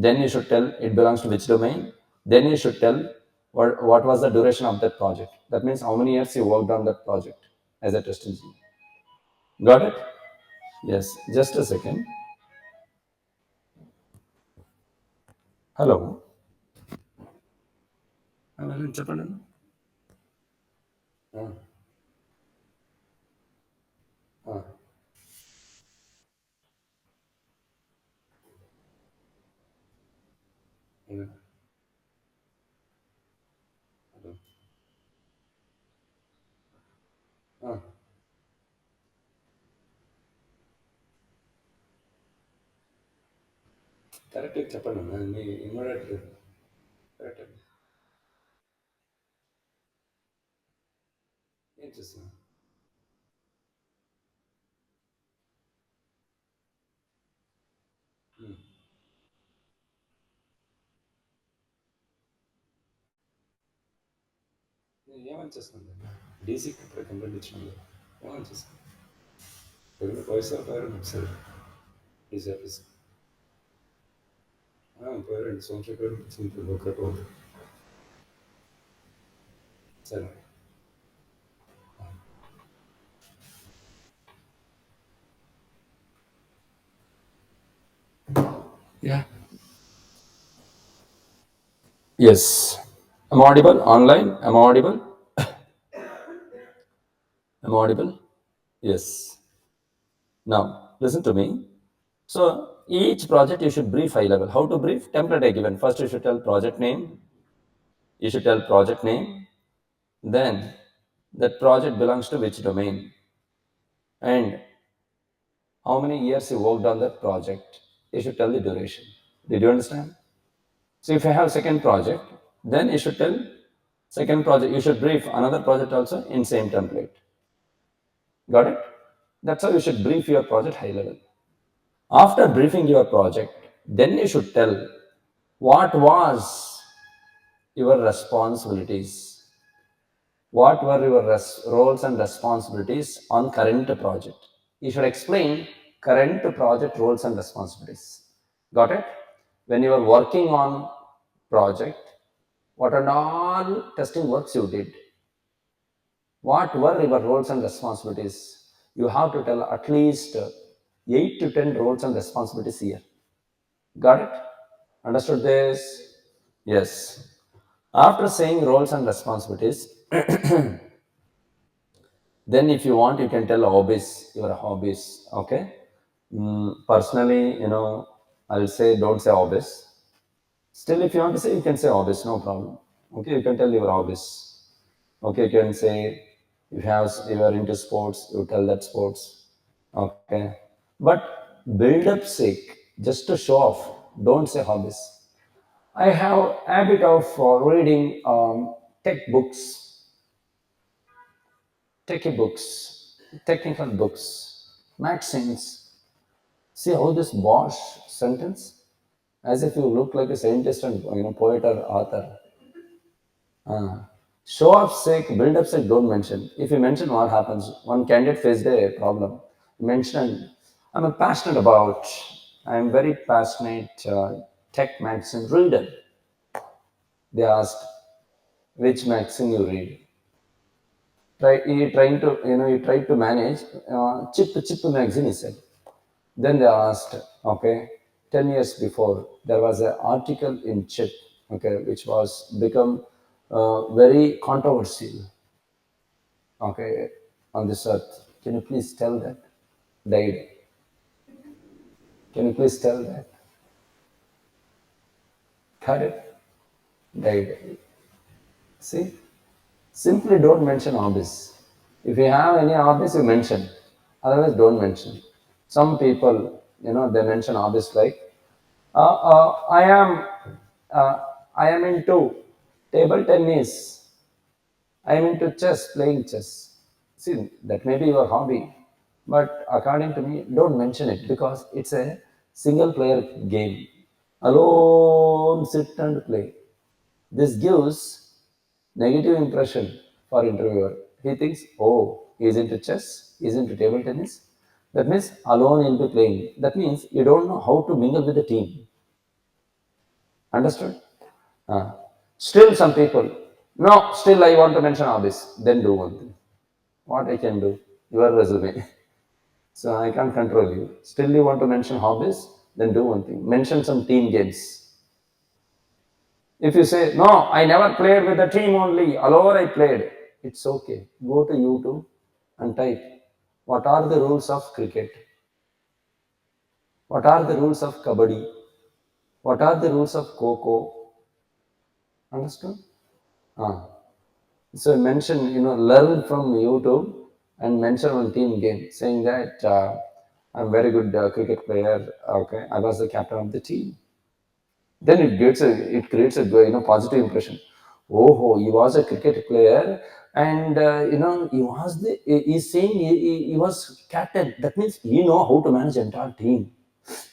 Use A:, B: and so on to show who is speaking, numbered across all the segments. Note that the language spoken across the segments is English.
A: Then you should tell it belongs to which domain. Then you should tell what was the duration of that project. That means how many years you worked on that project as a test engineer. Got it? Yes, just a second. Hello. Hello, చెప్పండి. ఆ, ఆ, ఆ, hello. ఆ, కరెక్ట్గా చెప్పండి అన్న. మీ immediate correct. ఏం చేస్తున్నా? నేను ఏమని చేస్తున్నాను? డీసీకి ఇప్పుడు కంప్లైంట్ ఇచ్చినాను. ఏమని చేస్తాను? పోయిసారి పోయారు ఒకసారి డీసీ ఆఫీస్ పోయారండి. సోమశేఖర్ ఒకటి సరే. Yeah. Yes. Am I audible? Online? Am I audible? Am I audible? Yes. Now, listen to me. So, each project you should brief high level. How to brief? Template I given. First, you should tell project name. You should tell project name. Then, that project belongs to which domain. And how many years you worked on that project. You should tell the duration. Did you understand? So if you have second project, then you should tell second project. You should brief another project also in same template. Got it? That's how you should brief your project high level. After briefing your project, then you should tell what was your responsibilities. What were your roles and responsibilities on current project? You should explain current project roles and responsibilities. Got it? When you are working on project, what are all testing works you did? What were your roles and responsibilities? You have to tell at least 8 to 10 roles and responsibilities here. Got it? Understood this? Yes. After saying roles and responsibilities, then if you want, you can tell hobbies, your hobbies. Okay. Personally, I'll say don't say hobbies. Still, if you want to say, you can say hobbies, no problem. Okay, you can tell your hobbies. Okay, you can say if you are into sports, you tell that sports. Okay, but build up sake, just to show off. Don't say hobbies. I have habit of reading tech books, techie books, technical books, magazines. See how this Bosch sentence, as if you look like a scientist and poet or author. Show off sake, build up sake, don't mention. If you mention, what happens? One candidate faced a problem. He mentioned, I'm passionate about, I'm very passionate tech magazine reader. They asked, which magazine you read? He tried to manage Chip magazine, he said. Then they asked, okay, 10 years before, there was an article in Chip, okay, which was become very controversial, okay, on this earth. Can you please tell that? Died. Can you please tell that? Got it? Died. See? Simply don't mention hobbies. If you have any hobbies, you mention. Otherwise, don't mention. Some people, they mention hobbies like, I am into table tennis. I am into chess, playing chess. See, that may be your hobby, but according to me, don't mention it because it's a single player game. Alone sit and play. This gives negative impression for interviewer. He thinks, oh, he's into chess, he's into table tennis. That means alone into playing. That means you don't know how to mingle with the team. Understood? Uh, Still some people, no, still I want to mention hobbies. Then do one thing. What I can do? Your resume. So I can't control you. Still you want to mention hobbies? Then do one thing. Mention some team games. If you say, no, I never played with the team only, alone I played, it's okay. Go to YouTube and type, what are the rules of cricket? What are the rules of kabaddi? What are the rules of Coco? Understood? Ah. So mention, learn from YouTube and mention one team game, saying that I'm very good cricket player. Okay, I was the captain of the team. Then it creates a positive impression. Oh, he was a cricket player, and he's saying he was captain. That means he know how to manage entire team.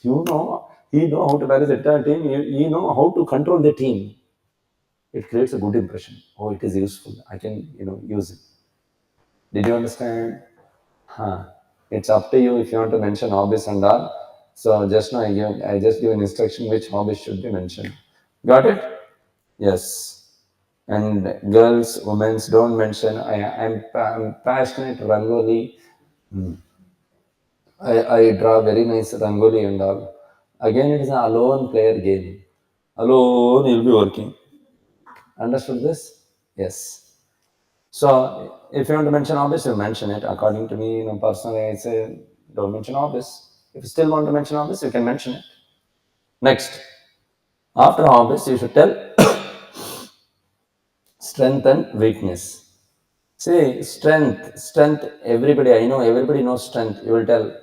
A: He know how to manage entire team. He know how to control the team. It creates a good impression. Oh, it is useful. I can use it. Did you understand? Huh. It's up to you if you want to mention hobbies and all. So just now I just give an instruction which hobbies should be mentioned. Got it? Yes. And girls, women's don't mention. I'm passionate rangoli. I draw very nice rangoli and all. Again, it is an alone player game. Alone you'll be working. Understood this? Yes. So if you want to mention hobbies, you mention it. According to me, personally, I say don't mention hobbies. If you still want to mention hobbies, you can mention it. Next, after hobbies, you should tell strength and weakness. See, strength. Everybody, I know, everybody knows strength. You will tell,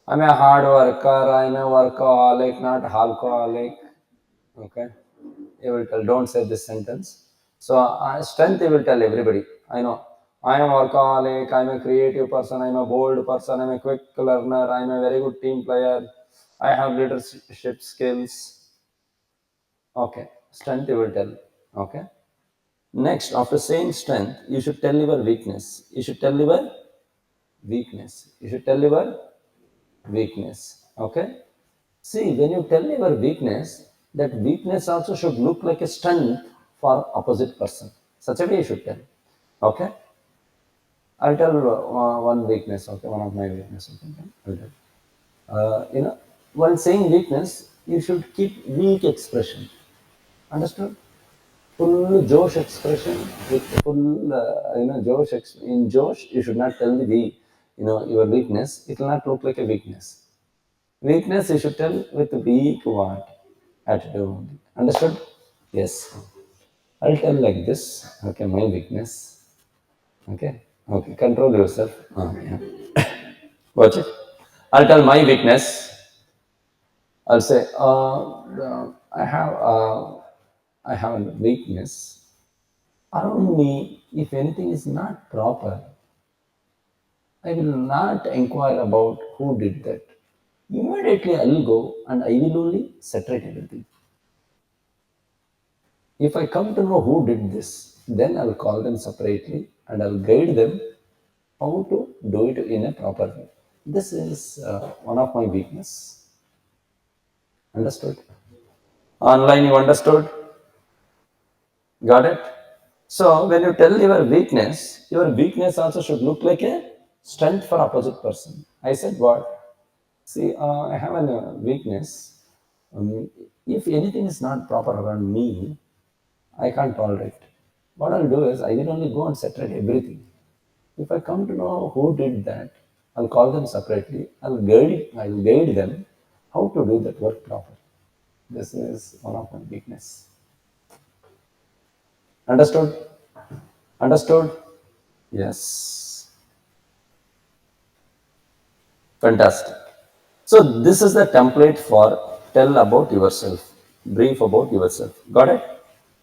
A: I'm a hard worker. I'm a workaholic, not alcoholic. Okay, you will tell. Don't say this sentence. So strength, you will tell everybody. I know. I am workaholic. I'm a creative person. I'm a bold person. I'm a quick learner. I'm a very good team player. I have leadership skills. Okay, strength, you will tell. Okay. Next, after saying strength, you should tell your weakness. You should tell your weakness. You should tell your weakness. Okay. See, when you tell your weakness, that weakness also should look like a strength for opposite person. Such a way you should tell. Okay. I'll tell one weakness. Okay, one of my weakness. Okay, I'll tell. While saying weakness, you should keep weak expression. Understood? Full Josh expression with full, Josh. In Josh, you should not tell your weakness. It will not look like a weakness. Weakness, you should tell with weak what? Attitude. Understood? Yes. I'll tell like this. Okay, my weakness. Okay. Okay. Control yourself. Yeah. Watch it. I'll tell my weakness. I'll say, I have a weakness. Around me, if anything is not proper, I will not inquire about who did that. Immediately I will go and I will only separate everything. If I come to know who did this, then I'll call them separately and I'll guide them how to do it in a proper way. This is one of my weakness. Understood? Online, you understood? Got it? So when you tell your weakness also should look like a strength for opposite person. I said what? See, I have a weakness. If anything is not proper around me, I can't tolerate. What I'll do is I will only go and separate everything. If I come to know who did that, I'll call them separately. I'll guide them how to do that work properly. This is one of my weakness. Understood? Understood? Yes. Fantastic. So this is the template for tell about yourself. Brief about yourself. Got it?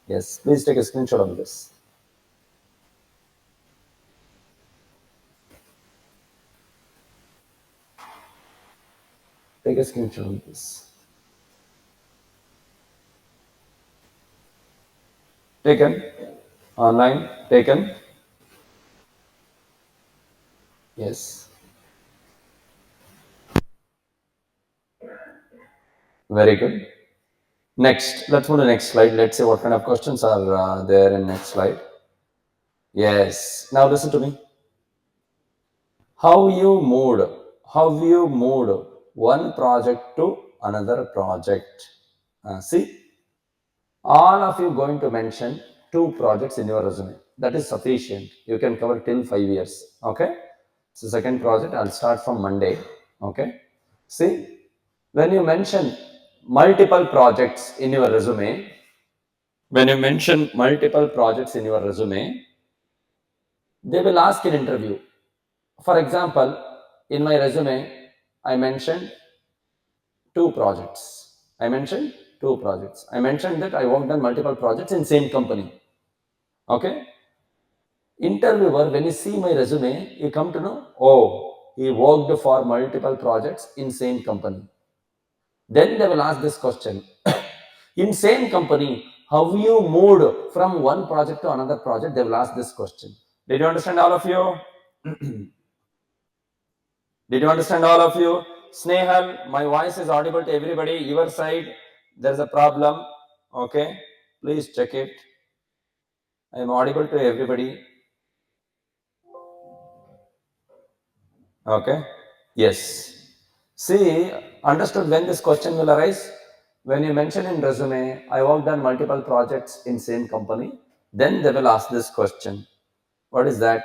A: Yes. Please take a screenshot of this. Take a screenshot of this. Taken. Online. Taken. Yes. Very good. Next, let's move to the next slide. Let's see what kind of questions are there in next slide. Yes. Now listen to me. How you moved? How you moved one project to another project? See, all of you going to mention two projects in your resume. That is sufficient. You can cover till 5 years. Okay. So second project, I'll start from Monday. Okay. See, when you mention multiple projects in your resume, when you mention multiple projects in your resume, they will ask in interview. For example, in my resume, I mentioned two projects. I mentioned two projects. I mentioned that I worked on multiple projects in same company. Okay. Interviewer, when you see my resume, you come to know, oh, he worked for multiple projects in same company. Then they will ask this question. In same company, how you moved from one project to another project, they will ask this question. Did you understand all of you? Did you understand all of you? Snehal, my voice is audible to everybody. Your side, there's a problem. Okay, please check it. I am audible to everybody. Okay, yes. See, understood when this question will arise? When you mention in resume, I worked on multiple projects in same company, then they will ask this question. What is that?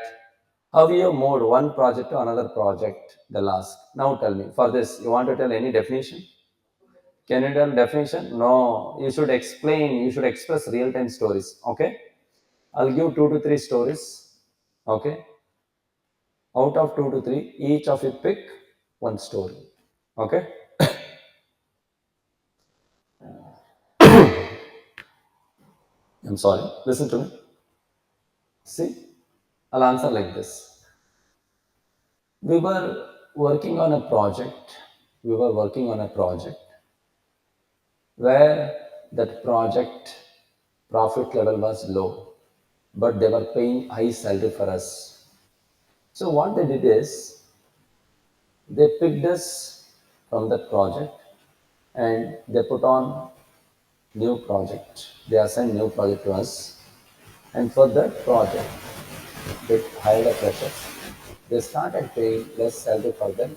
A: How you moved one project to another project? They'll ask. Now tell me, for this, you want to tell any definition? Can you tell definition? No, you should explain, you should express real-time stories. Okay, I'll give 2 to 3 stories. Okay, out of 2 to 3, each of you pick one story. Okay, I'm sorry, listen to me. See, I'll answer like this. We were working on a project, we were working on a project where that project profit level was low, but they were paying high salary for us. So what they did is they picked us from that project and they put on new project. They assigned new project to us, and for that project, they hired a fresher. They started paying less salary for them,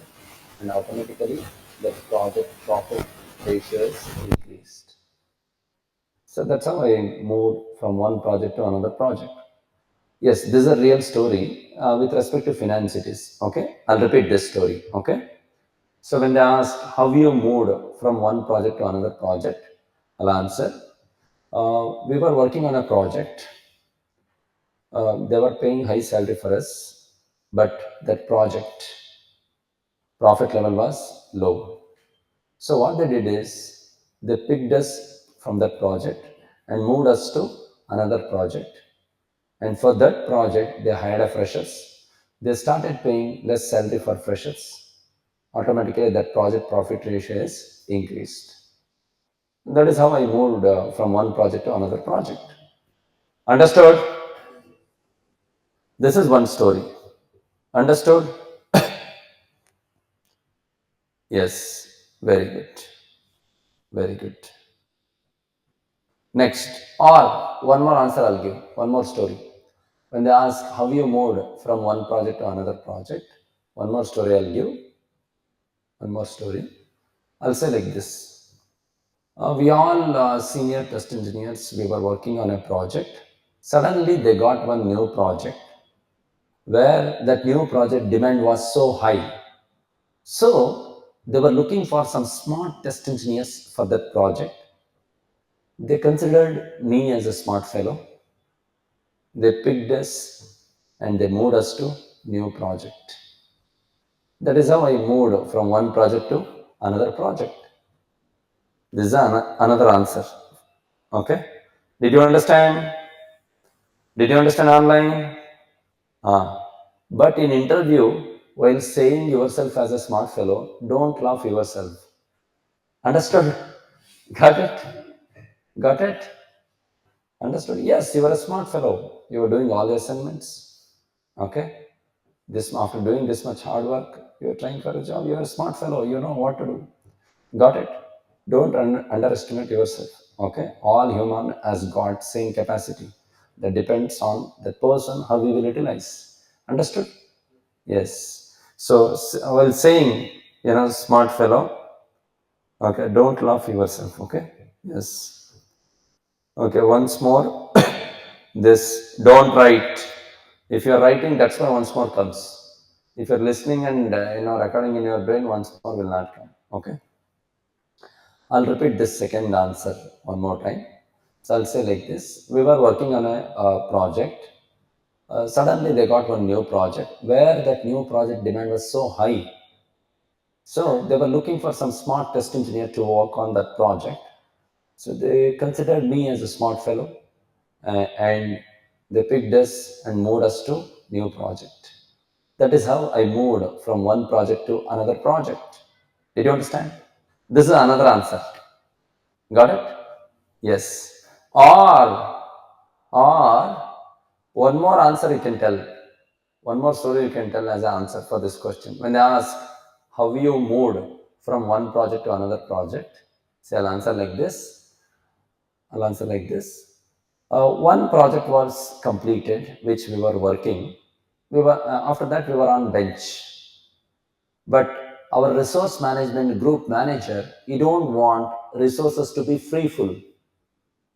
A: and automatically the project profit ratios increased. So that's how I moved from one project to another project. Yes, this is a real story with respect to finance. It is okay. I'll repeat this story. Okay. So when they ask how you moved from one project to another project, I'll answer. We were working on a project. They were paying high salary for us, but that project profit level was low. So what they did is they picked us from that project and moved us to another project. And for that project, they hired a freshers. They started paying less salary for freshers. Automatically, that project profit ratio is increased. That is how I moved from one project to another project. Understood? This is one story. Understood? Yes. Very good. Very good. Next, or one more answer I'll give, one more story. When they ask how you moved from one project to another project, one more story I'll give, one more story. I'll say like this. We all senior test engineers, we were working on a project. Suddenly they got one new project where that new project demand was so high. So they were looking for some smart test engineers for that project. They considered me as a smart fellow. They picked us and they moved us to new project. That is how I moved from one project to another project. This is another answer. Okay. Did you understand? Did you understand online? But in interview, while saying yourself as a smart fellow, don't laugh yourself. Understood? Got it? Got it? Understood? Yes, you are a smart fellow. You are doing all the assignments. Okay? This after doing this much hard work, you are trying for a job. You are a smart fellow. You know what to do. Got it? Don't underestimate yourself. Okay, all human has got same capacity. That depends on the person how we will utilize. Understood? Yes. So while saying, smart fellow, okay, don't laugh yourself. Okay. Yes. Okay, once more. This, don't write. If you're writing, that's why once more comes. If you're listening and recording in your brain, once more will not come. Okay. I'll repeat this second answer one more time. So I'll say like this: we were working on a project. Suddenly, they got one new project where that new project demand was so high. So they were looking for some smart test engineer to work on that project. So they considered me as a smart fellow, and they picked us and moved us to new project. That is how I moved from one project to another project. Did you understand? This is another answer. Got it? Yes. Or one more answer you can tell. One more story you can tell as an answer for this question. When they ask how you moved from one project to another project, say I'll answer like this. I'll answer like this. One project was completed, which we were working. We were after that we were on bench, but our resource management group manager, he don't want resources to be free full.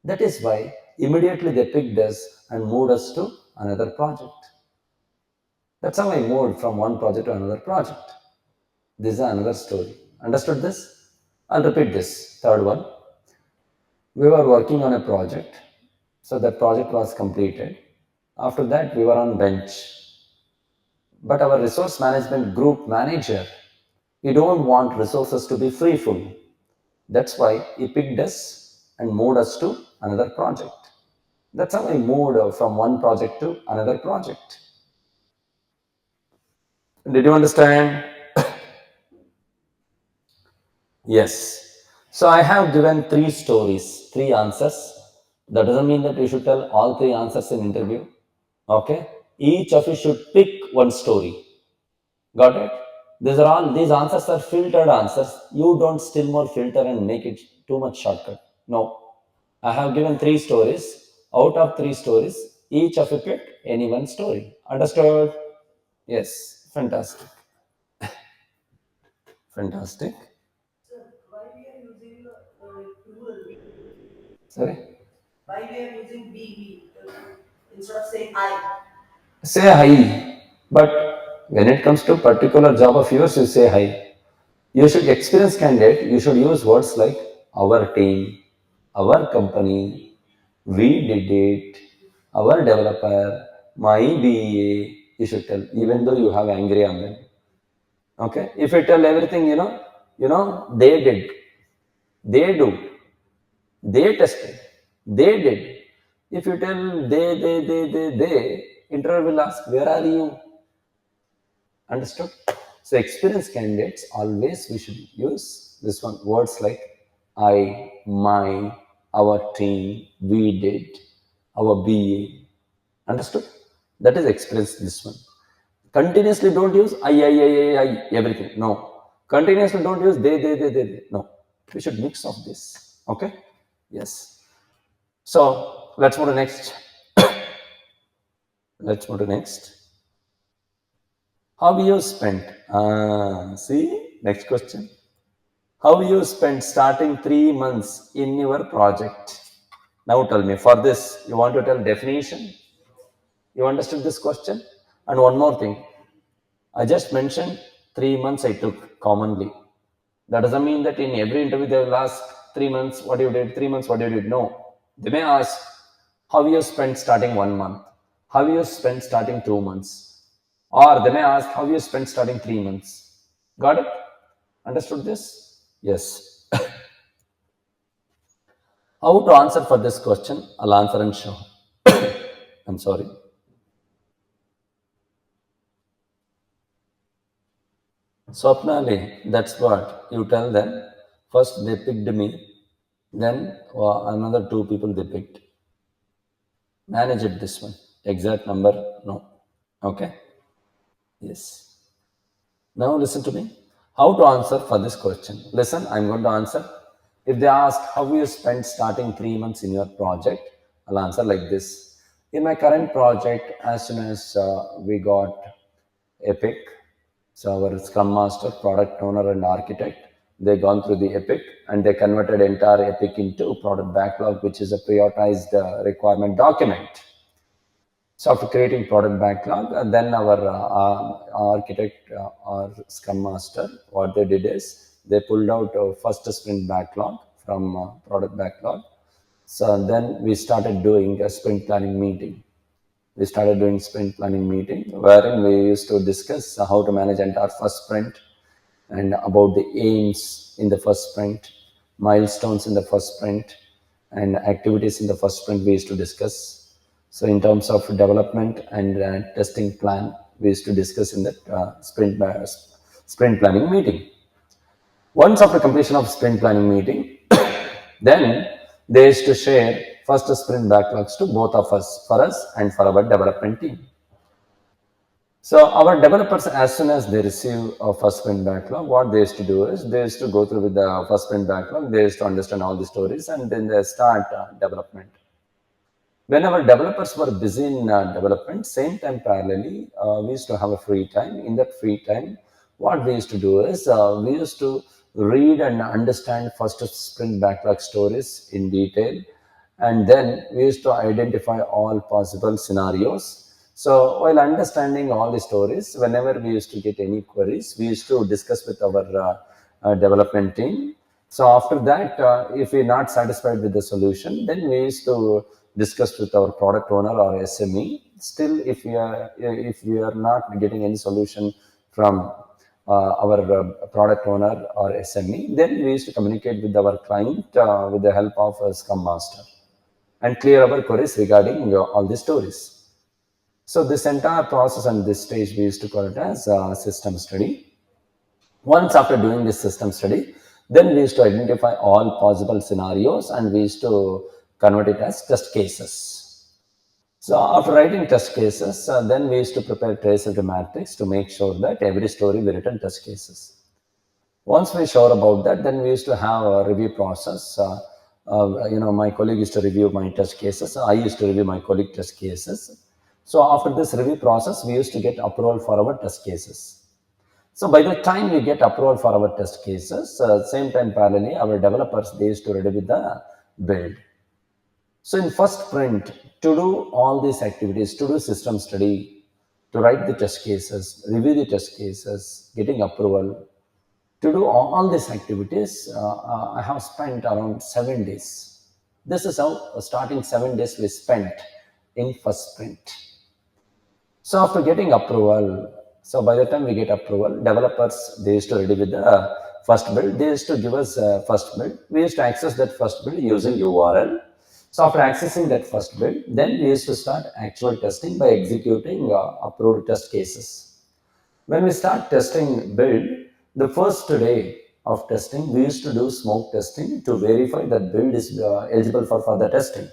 A: That is why immediately they picked us and moved us to another project. That's how I moved from one project to another project. This is another story. Understood this? I'll repeat this. Third one. We were working on a project. So that project was completed. After that, we were on bench. But our resource management group manager, he don't want resources to be free full. That's why he picked us and moved us to another project. That's how I moved from one project to another project. Did you understand? Yes. So I have given three stories, three answers. That doesn't mean that you should tell all three answers in interview. Okay. Each of you should pick one story. Got it? These answers are filtered answers. You don't still more filter and make it too much shortcut. No. I have given three stories. Out of three stories, each of you pick any one story. Understood? Yes. Fantastic. Fantastic. Sorry? Say hi. But when it comes to particular job of yours, you say hi. You should experience candidate. You should use words like our team, our company, we did it, our developer, my BA. You should tell, even though you have angry on them. Okay. If you tell everything, they did, they do, they tested, they did. If you tell they, interviewer will ask, where are you? Understood? So experienced candidates, always we should use this one, words like I, my, our team, we did, our BA. Understood? That is experienced this one. Continuously don't use I, everything. No. Continuously don't use they. No. We should mix of this. Okay? Yes. So let's move to next. Let's move to next. How you spent? See, next question. How you spent starting 3 months in your project? Now tell me, for this, you want to tell definition? You understood this question? And one more thing. I just mentioned 3 months I took commonly. That doesn't mean that in every interview they will ask 3 months what you did, 3 months what you did. No. They may ask how you spent starting 1 month, how you spent starting 2 months, or they may ask how you spent starting 3 months. Got it? Understood this? Yes. How to answer for this question? I'll answer and show. I'm sorry. Swapnali, that's what you tell them. First they picked me, then another two people they picked. Manage it this one. Exact number, no. Okay? Yes. Now listen to me. How to answer for this question? Listen, I'm going to answer. If they ask how you spent starting 3 months in your project, I'll answer like this. In my current project, as soon as we got Epic, so our Scrum Master, Product Owner and Architect, they gone through the Epic and they converted entire Epic into product backlog, which is a prioritized requirement document. So after creating product backlog, then our architect or Scrum Master, what they did is they pulled out first sprint backlog from product backlog. So then we started doing a sprint planning meeting. We started doing sprint planning meeting wherein we used to discuss how to manage entire first sprint and about the aims in the first sprint, milestones in the first sprint, and activities in the first sprint we used to discuss. So in terms of development and testing plan, we used to discuss in that sprint planning meeting. Once after completion of sprint planning meeting, then they used to share first sprint backlogs to both of us, for us and for our development team. So our developers, as soon as they receive a first sprint backlog, what they used to do is they used to go through with the first sprint backlog, they used to understand all the stories and then they start development. When our developers were busy in development, same time parallelly, we used to have a free time. In that free time, what we used to do is we used to read and understand first sprint backlog stories in detail, and then we used to identify all possible scenarios. So while understanding all the stories, whenever we used to get any queries, we used to discuss with our development team. So after that, if we're not satisfied with the solution, then we used to discuss with our product owner or SME. Still, if we are not getting any solution from our product owner or SME, then we used to communicate with our client with the help of a Scrum Master and clear our queries regarding all the stories. So this entire process and this stage we used to call it as system study. Once after doing this system study, then we used to identify all possible scenarios and we used to convert it as test cases. So after writing test cases, then we used to prepare traceability matrix to make sure that every story we written test cases. Once we're sure about that, then we used to have a review process. My colleague used to review my test cases. I used to review my colleague test cases. So after this review process, we used to get approval for our test cases. So by the time we get approval for our test cases, same time parallelly, our developers, they used to ready with the build. So in first sprint, to do all these activities, to do system study, to write the test cases, review the test cases, getting approval, to do all these activities, I have spent around 7 days. This is how starting 7 days we spent in first sprint. So after getting approval, so by the time we get approval, developers, they used to ready with the first build. They used to give us first build. We used to access that first build using URL. So after accessing that first build, then we used to start actual testing by executing approved test cases. When we start testing build, the first day of testing, we used to do smoke testing to verify that build is eligible for further testing.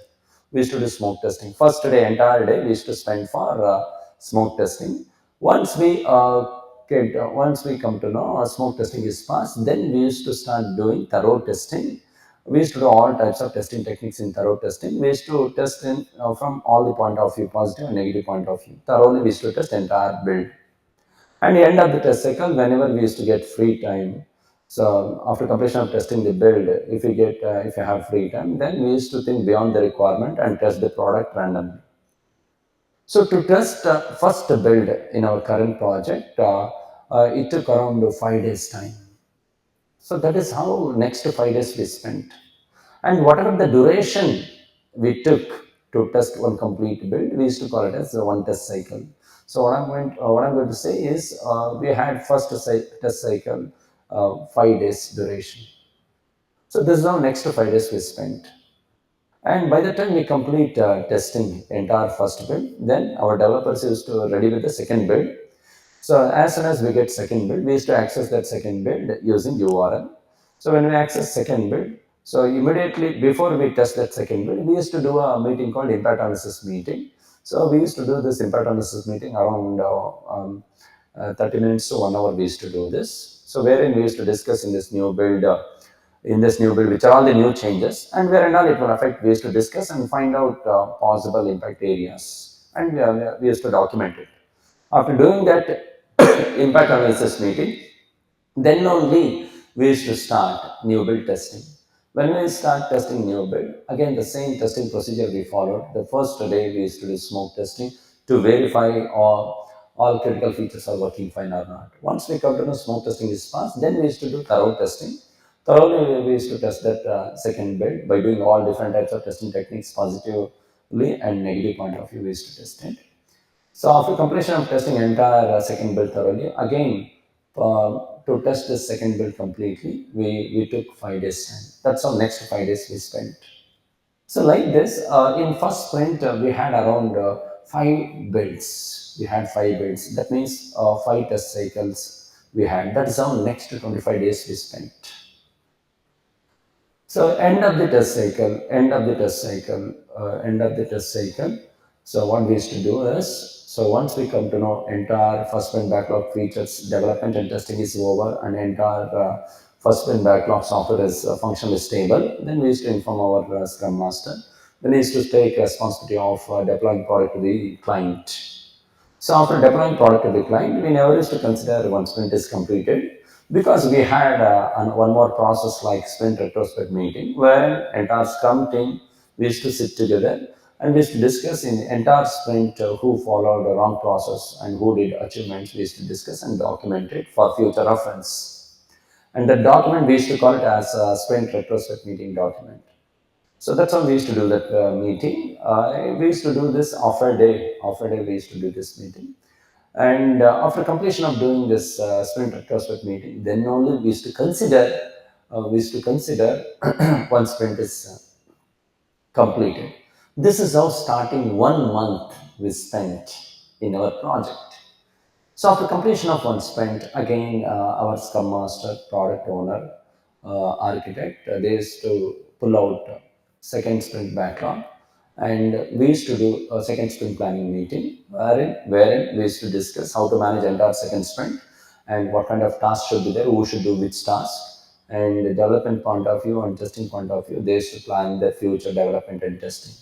A: We used to do smoke testing. First day, entire day, we used to spend for smoke testing. Once we come to know smoke testing is passed, then we used to start doing thorough testing. We used to do all types of testing techniques in thorough testing. We used to test in from all the point of view, positive and negative point of view. Thoroughly, we used to test entire build. And the end of the test cycle, whenever we used to get free time, so after completion of testing the build, if you have free time, then we used to think beyond the requirement and test the product randomly. So to test first build in our current project, it took around 5 days time. So that is how next 5 days we spent. And whatever the duration we took to test one complete build, we used to call it as one test cycle. So what I'm going to say is we had first test cycle 5 days duration. So this is how next 5 days we spent. And by the time we complete testing entire first build, then our developers used to ready with the second build. So as soon as we get second build, we used to access that second build using URL. So when we access second build, so immediately before we test that second build, we used to do a meeting called impact analysis meeting. So we used to do this impact analysis meeting around 30 minutes to 1 hour. We used to do this. So wherein we used to discuss in this new build in this new build, which are all the new changes, and where and all it will affect. We used to discuss and find out possible impact areas, and we used to document it. After doing that impact analysis meeting, then only we used to start new build testing. When we start testing new build, again the same testing procedure we followed. The first day we used to do smoke testing to verify all critical features are working fine or not. Once we come to know smoke testing is passed, then we used to do thorough testing. Thoroughly we used to test that second build by doing all different types of testing techniques, positively and negative point of view we used to test it. So after completion of testing entire second build thoroughly, again to test this second build completely, we took 5 days time. That's how next 5 days we spent. So like this, in first sprint we had around 5 builds. We had 5 builds. That means 5 test cycles we had. That is how next 25 days we spent. So end of the test cycle. So what we used to do is, so once we come to know entire first sprint backlog features development and testing is over, and entire first sprint backlog software is functionally stable, then we used to inform our Scrum Master. Then he used to take responsibility of deploying product to the client. So after deploying product to the client, we never used to consider one sprint is completed, because we had one more process like sprint retrospect meeting, where entire Scrum team we used to sit together and we used to discuss in the entire sprint who followed the wrong process and who did achievements. We used to discuss and document it for future reference. And the document we used to call it as a sprint retrospect meeting document. So that's how we used to do that meeting. We used to do this offer day we used to do this meeting. And after completion of doing this sprint retrospect meeting, then only we used to consider one sprint is completed. This is how starting 1 month we spent in our project. So after completion of one sprint, again our Scrum Master, product owner, architect, they used to pull out second sprint backlog, and we used to do a second sprint planning meeting, wherein we used to discuss how to manage entire second sprint and what kind of tasks should be there, who should do which task, and the development point of view and testing point of view, they used to plan their future development and testing.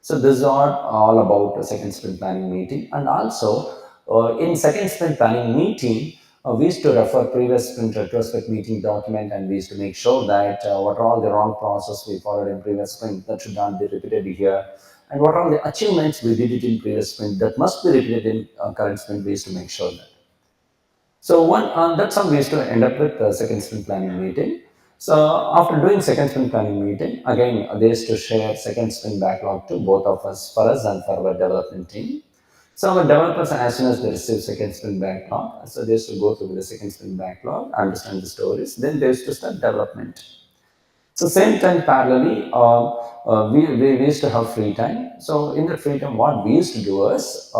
A: So this is all about a second sprint planning meeting. And also in second sprint planning meeting, we used to refer previous sprint retrospect meeting document, and we used to make sure that what are all the wrong process we followed in previous sprint that should not be repeated here, and what are all the achievements we did it in previous sprint that must be repeated in current sprint. We used to make sure that. So that's how we used to end up with the second sprint planning meeting. So after doing second sprint planning meeting, again they used to share second sprint backlog to both of us, for us and for our development team. So our developers, as soon as they receive second sprint backlog, so they used to go through the second sprint backlog, understand the stories, then they used to start development. So same time parallelly, we used to have free time. So in the free time, what we used to do is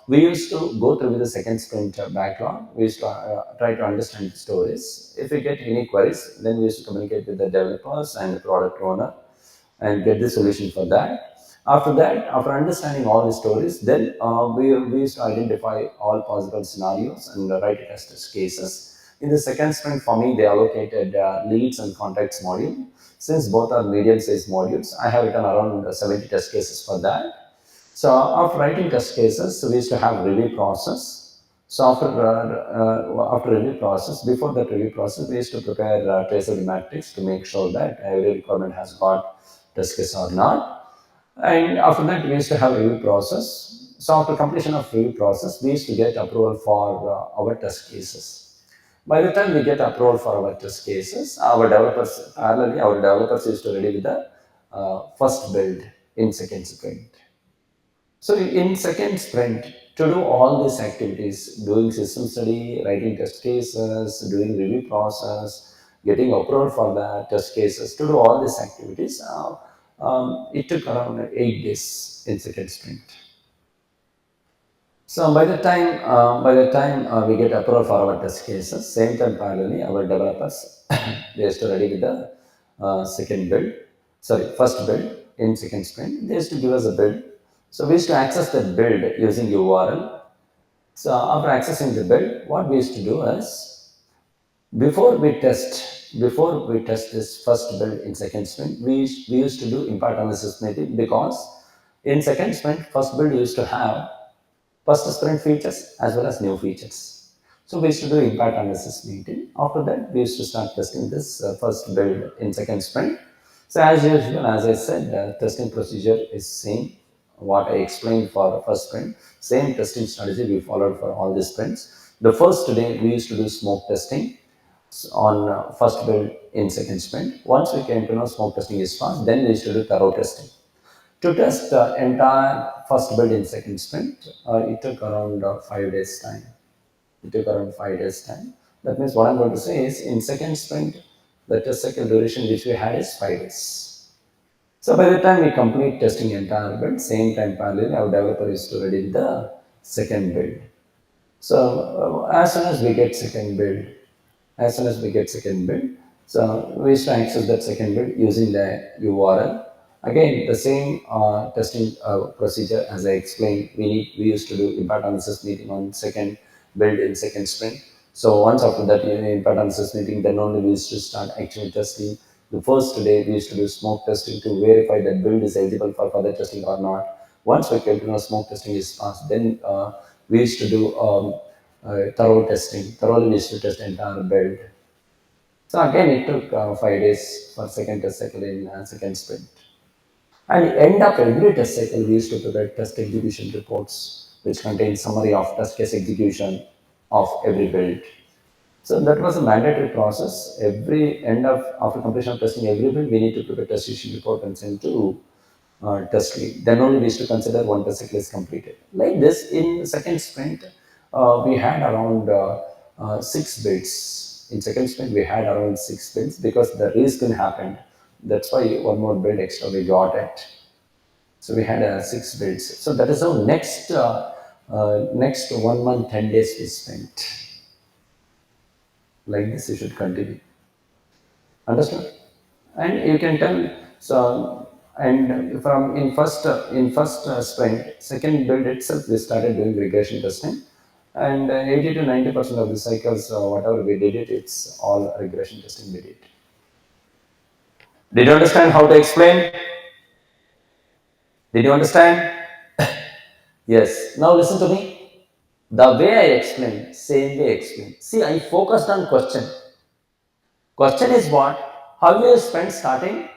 A: we used to go through the second sprint backlog. We used to try to understand the stories. If we get any queries, then we used to communicate with the developers and the product owner and get the solution for that. After that, after understanding all the stories, then we used to identify all possible scenarios and write test cases. In the second sprint, for me, they allocated leads and contacts module. Since both are medium-sized modules, I have written around 70 test cases for that. So after writing test cases, we used to have review process. So after review process, before that review process, we used to prepare traceability matrix to make sure that every requirement has got test case or not. And after that, we used to have review process. So after completion of review process, we used to get approval for our test cases. By the time we get approval for our test cases, our developers used to ready with the first build in second sprint. So in second sprint, to do all these activities, doing system study, writing test cases, doing review process, getting approval for the test cases, to do all these activities, it took around 8 days in second sprint. So by the time we get approval for our test cases, same time parallelly, our developers they used to ready with the first build in second sprint. They used to give us a build. So we used to access that build using URL. So after accessing the build, what we used to do is, before we test before we test this first build in second sprint, we used to do impact analysis meeting, because in second sprint, first build used to have first sprint features as well as new features. So we used to do impact analysis meeting. After that, we used to start testing this first build in second sprint. So as usual, as I said, testing procedure is same. What I explained for first sprint, same testing strategy we followed for all the sprints. The first day, we used to do smoke testing on first build in second sprint. Once we came to know smoke testing is fast, then we used to do thorough testing. To test the entire first build in second sprint, it took around 5 days time. It took around 5 days time. That means what I'm going to say is in second sprint, the test cycle duration which we had is 5 days. So by the time we complete testing entire build, same time parallel, our developer is to ready the second build. So as soon as we get second build, so we used to access that second build using the URL. Again, the same testing procedure as I explained. We used to do impact analysis meeting on second build in second sprint. So once after that impact analysis meeting, then only we used to start actual testing. The first day we used to do smoke testing to verify that build is eligible for further testing or not. Once we came to know smoke testing is passed, then we used to do thorough testing. Thoroughly we used to test entire build. So again, it took 5 days for second test cycle in second sprint. And end of every test cycle, we used to prepare test execution reports, which contain summary of test case execution of every build. So that was a mandatory process. Every end of after completion of testing every build, we need to prepare test issue report and send to test lead. Then only we used to consider one test cycle is completed. Like this, in second sprint, we had around 6 builds. In second sprint, we had around 6 builds because the reskin happened. That's why one more build extra we got it. So we had 6 builds. So that is how next 1 month, 10 days we spent. Like this, you should continue. Understand? And you can tell. So and from in first sprint, second build itself, we started doing regression testing, and 80 to 90% of the cycles, whatever we did it's all regression testing we did. Did you understand how to explain? Did you understand? Yes. Now listen to me. The way I explain, same way I explain. See, I focused on question. Question is what? How you spent starting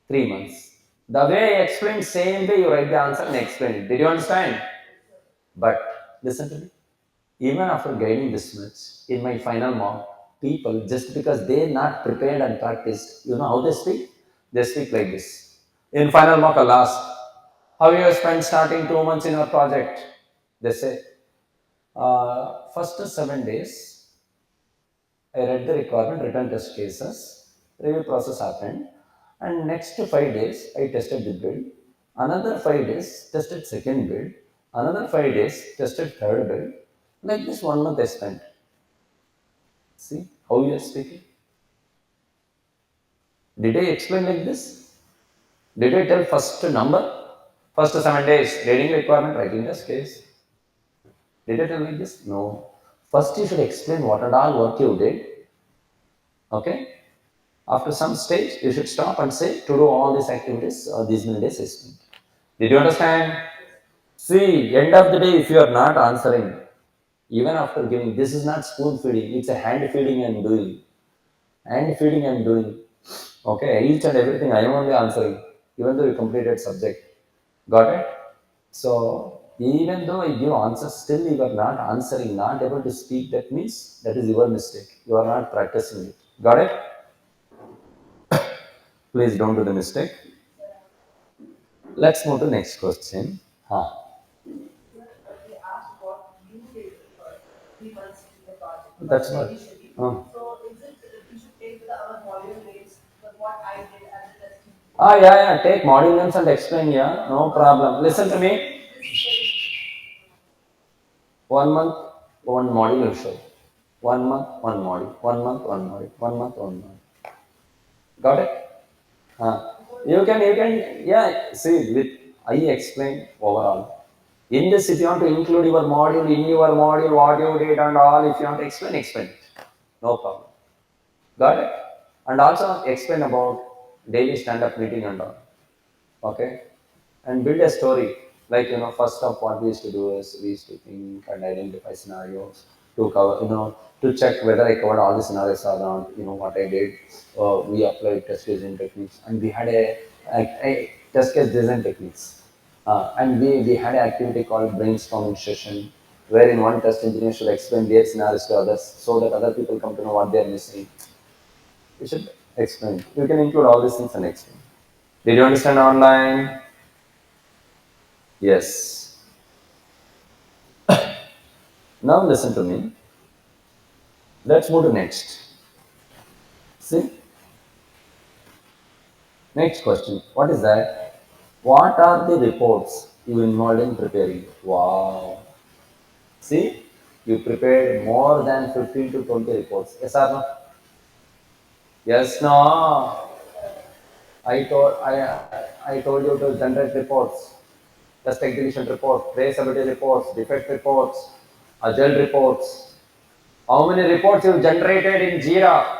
A: 3 months. The way I explained, same way you write the answer and explain it. Did you understand? But listen to me. Even after guiding this much, in my final mock, people, just because they're not prepared and practiced, you know how they speak? They speak like this. In final mock, I'll ask, how you spent starting 2 months in your project? They say, first 7 days, I read the requirement, written test cases, review process happened, and next 5 days I tested the build. Another 5 days tested second build. Another 5 days tested third build. Like this 1 month I spent. See how you are speaking? Did I explain like this? Did I tell first number? First 7 days, reading requirement, writing test case. Did I tell like this? No. First you should explain what and all work you did. Okay? After some stage, you should stop and say, to do all these activities, these many days I spent. Did you understand? See, end of the day, if you are not answering, even after giving, this is not spoon feeding, it's a hand feeding and doing. Hand feeding and doing. Okay, each and everything I am only answering, even though you completed subject. Got it? So, even though I give answers, still you are not answering, not able to speak, that means that is your mistake. You are not practicing it. Got it? Please don't do the mistake. Let's move to next question. Huh.
B: They asked what you did for 3 months in the project.
A: That's what.
B: Initially.
A: Oh.
B: So is it we should take the our module names, but what I did as a testing?
A: Yeah. Take module names and explain. Yeah, no problem. Listen to me.
B: This
A: 1 month, one module will show. 1 month, one module. 1 month, one module. 1 month, one module. Got it? Yeah. See, with I explain overall. In this, if you want to include your module, in your module, what you did and all, if you want to explain, explain it. No problem. Got it? and also explain about daily stand-up meeting and all. Okay, and build a story. Like, first up, what we used to do is we used to think and identify scenarios to cover, to check whether I covered all the scenarios or not. What I did, we applied test case design techniques, and we had a test case design techniques, and we had an activity called brainstorming session, wherein one test engineer should explain their scenarios to others so that other people come to know what they are missing. You should explain. You can include all these things and explain. Did you understand online? Yes. Now listen to me. Let's move to next. See, next question. What is that? What are the reports you involved in preparing? Wow. See, you prepared more than 15 to 20 reports. Yes or no? Yes, no. I told you to generate reports, test execution report, traceability reports, defect reports, agile reports. How many reports you generated in Jira?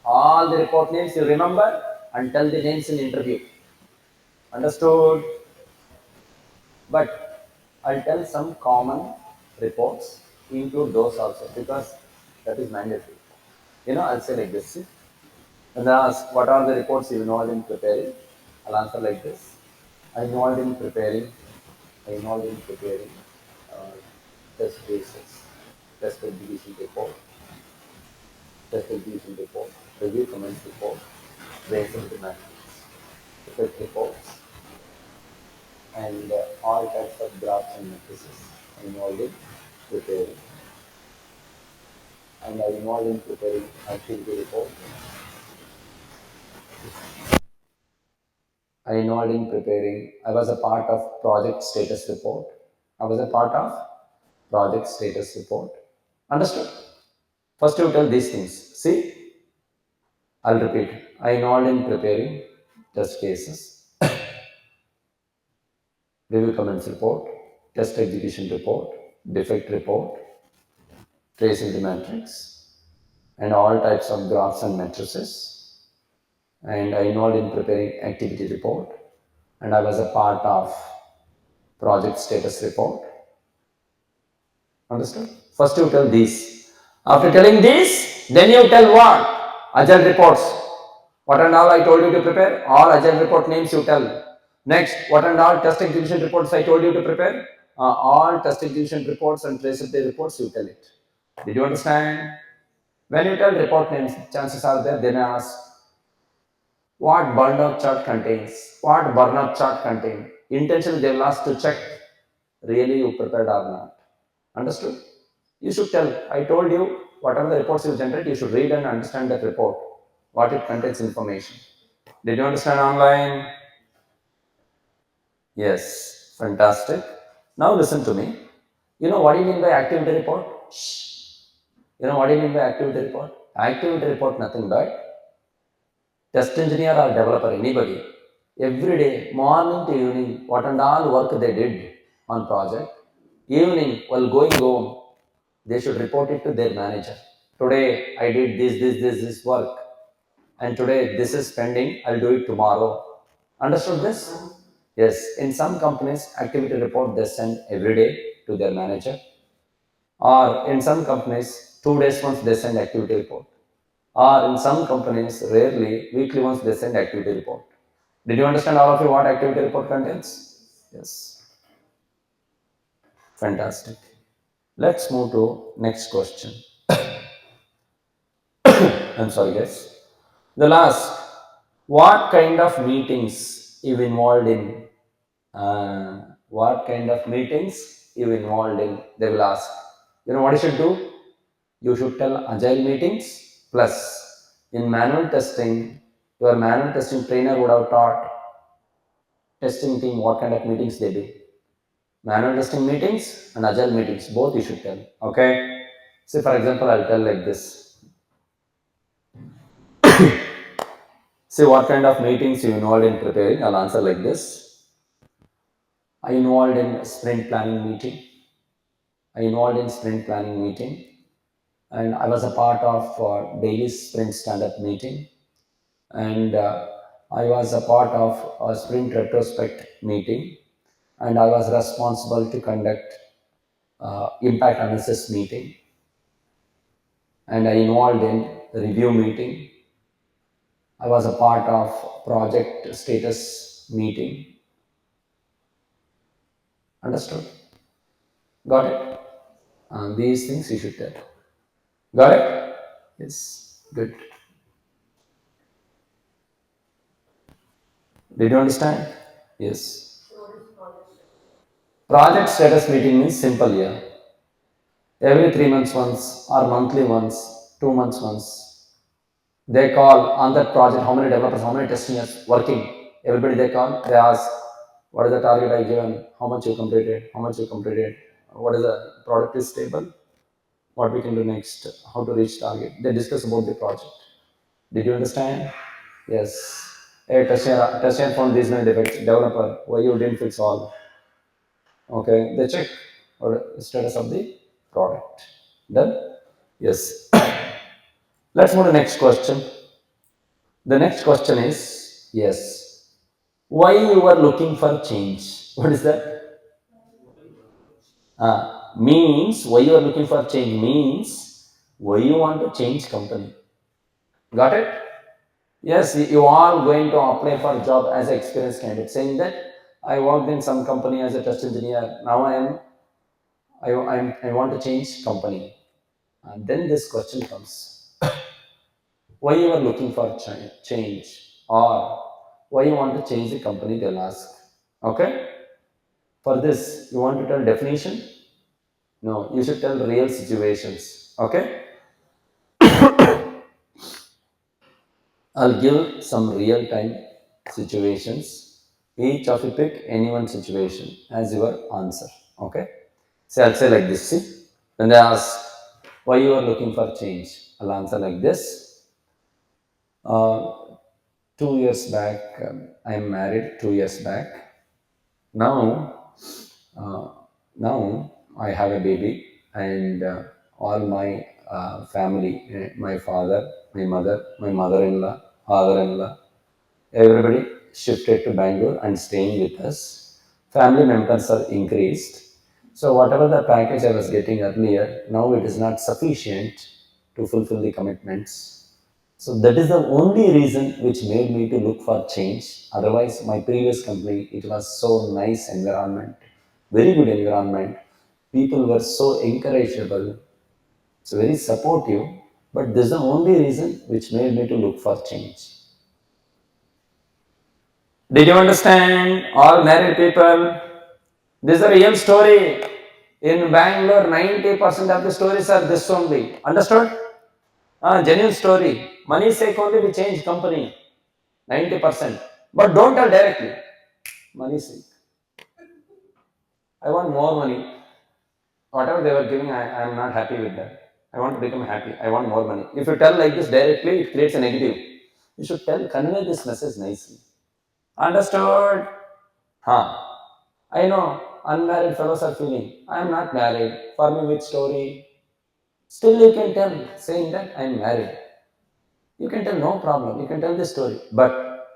A: All the report names you remember and tell the names in interview. Understood? But I'll tell some common reports, include those also because that is mandatory. I'll say like this. And then ask, what are the reports you involved in preparing? I'll answer like this. I involved in preparing, I involved in preparing uh, test cases, test execution report, test execution report, review comments report, raising the matrix, effect reports, and all types of graphs and matrices involved in preparing. And I involved in preparing activity report. I involved in preparing. I was a part of project status report. I was a part of project status report. Understood? First, you tell these things. See, I'll repeat. I involved in preparing test cases, review comments report, test execution report, defect report, traceability matrix, and all types of graphs and matrices. And I involved in preparing activity report, and I was a part of project status report. Understood? First you tell these. After telling these, then you tell what? Agile reports. What and all I told you to prepare? All agile report names you tell. Next, what and all test execution reports I told you to prepare? All test execution reports and traceability reports you tell it. Did you understand? When you tell report names, chances are there, then I ask what burnout chart contains, what burnout chart contain. Intentionally they will ask to check really you prepared or not. Understood? You should tell. I told you whatever the reports you generate, you should read and understand that report, what it contains information. Did you understand online? Yes, fantastic. Now listen to me. You know what do you mean by activity report? Shh. You know what do you mean by activity report? Activity report, nothing but test engineer or developer, anybody, every day, morning to evening, what and all work they did on project, evening while going home, they should report it to their manager. Today I did this work, and today this is pending. I'll do it tomorrow. Understood this? Yes. In some companies, activity report they send every day to their manager, or in some companies, 2 days once they send activity report. Or in some companies, rarely, weekly once they send activity report. Did you understand all of you what activity report contains? Yes. Fantastic. Let's move to next question. I'm sorry, guys. The last, what kind of meetings you involved in? What kind of meetings you involved in? They will ask. You know what you should do? You should tell agile meetings plus in manual testing, your manual testing trainer would have taught testing team what kind of meetings they do. Manual testing meetings and agile meetings, both you should tell. Okay. Say for example, I'll tell like this. Say what kind of meetings you involved in preparing. I'll answer like this. I involved in sprint planning meeting. I involved in sprint planning meeting, and I was a part of daily sprint stand-up meeting. and I was a part of a sprint retrospect meeting, and I was responsible to conduct impact analysis meeting, and I involved in review meeting. I was a part of project status meeting. Understood? Got it? These things you should tell. Got it? Yes. Good. Did you understand? Yes.
B: So what is project?
A: Project status meeting means simple here. Every 3 months once or monthly once, 2 months once. They call on that project how many developers, how many testers working. Everybody they call, they ask, what is the target I given, how much you completed, how much you completed, what is the product is stable, what we can do next, how to reach target. They discuss about the project. Did you understand? Yes. Hey, tester found these many defects. Developer, why you didn't fix all? Okay, they check or status of the product. Done? Yes. Let's move to the next question. The next question is yes. Why you are looking for change? What is that? Means why you are looking for change means why you want to change company. Got it? Yes, you are going to apply for a job as an experienced candidate, saying that I worked in some company as a test engineer. Now I want to change company. And then this question comes: why you are looking for change, or why you want to change the company? They'll ask. Okay. For this, you want to tell definition? No, you should tell real situations. Okay. I'll give some real time situations. Each of you pick any one situation as your answer. Okay. So I'll say like this. See, when they ask why you are looking for change, I'll answer like this. 2 years back, I am married 2 years back. Now, uh, now I have a baby, and all my family, my father, my mother, my mother-in-law, father-in-law, everybody shifted to Bangalore and staying with us. Family members are increased. So whatever the package I was getting earlier, now it is not sufficient to fulfill the commitments. So that is the only reason which made me to look for change. Otherwise, my previous company, it was so nice environment, very good environment. People were so encourageable, it's very supportive. But this is the only reason which made me to look for change. Did you understand? All married people, this is a real story. In Bangalore, 90% of the stories are this only. Understood? Genuine story. Money sake only we change company. 90%. But don't tell directly. Money sake. I want more money. Whatever they were giving, I am not happy with that. I want to become happy. I want more money. If you tell like this directly, it creates a negative. You should convey this message nicely. Understood? Huh. I know unmarried fellows are feeling, I am not married. For me, which story? Still, you can tell, saying that I am married. You can tell, no problem. You can tell the story. But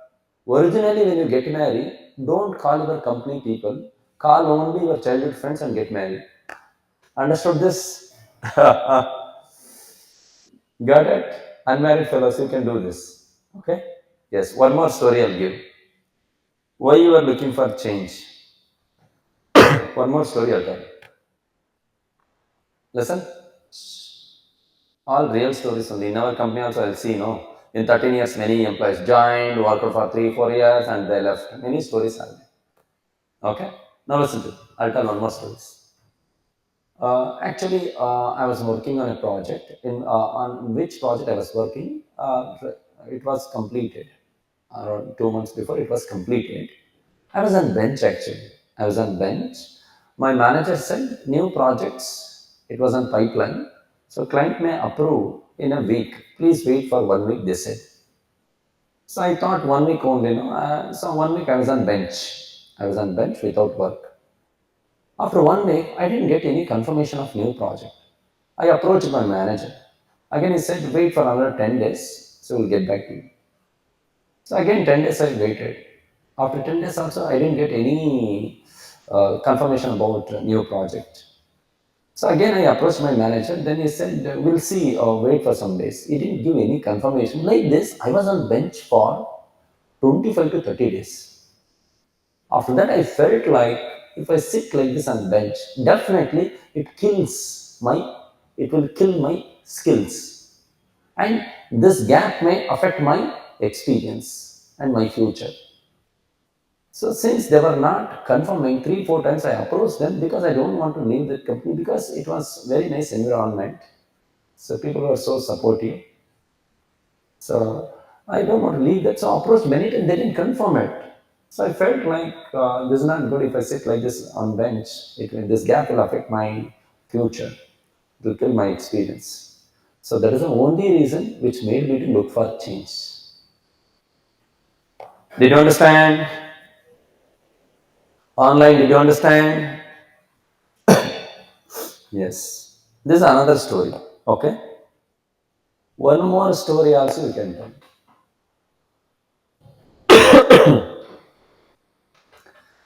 A: originally, when you get married, don't call your company people. Call only your childhood friends and get married. Understood this? Got it? Unmarried fellows, you can do this. Okay? Yes, one more story I'll give. Why you are looking for change? One more story I'll tell. Listen, all real stories only. In our company also I'll see, no. In 13 years, many employees joined, worked for 3, 4 years, and they left. Many stories are there. Okay? Now listen to it. I'll tell one more stories. Actually, I was working on a project. On which project I was working, it was completed. Around 2 months before it was completed. I was on bench actually. I was on bench. My manager said new projects. It was on pipeline. So client may approve in a week. Please wait for 1 week. They said. So I thought 1 week only. No. So 1 week I was on bench. I was on bench without work. After 1 week, I didn't get any confirmation of new project. I approached my manager. Again, he said, wait for another 10 days, so we'll get back to you. So again, 10 days I waited. After 10 days also, I didn't get any confirmation about a new project. So again, I approached my manager. Then he said, "We'll see. Wait for some days." He didn't give any confirmation. Like this, I was on bench for 25 to 30 days. After that, I felt like if I sit like this on bench, definitely it will kill my skills, and this gap may affect my experience and my future. So since they were not confirming, 3 4 times I approached them because I don't want to leave that company because it was very nice environment. So people were so supportive. So I don't want to leave that. So I approached many times, they didn't confirm it. So I felt like this is not good if I sit like this on bench. This gap will affect my future. It will kill my experience. So that is the only reason which made me to look for change. Did you understand? Online, did you understand? Yes. This is another story. Okay. One more story also you can tell.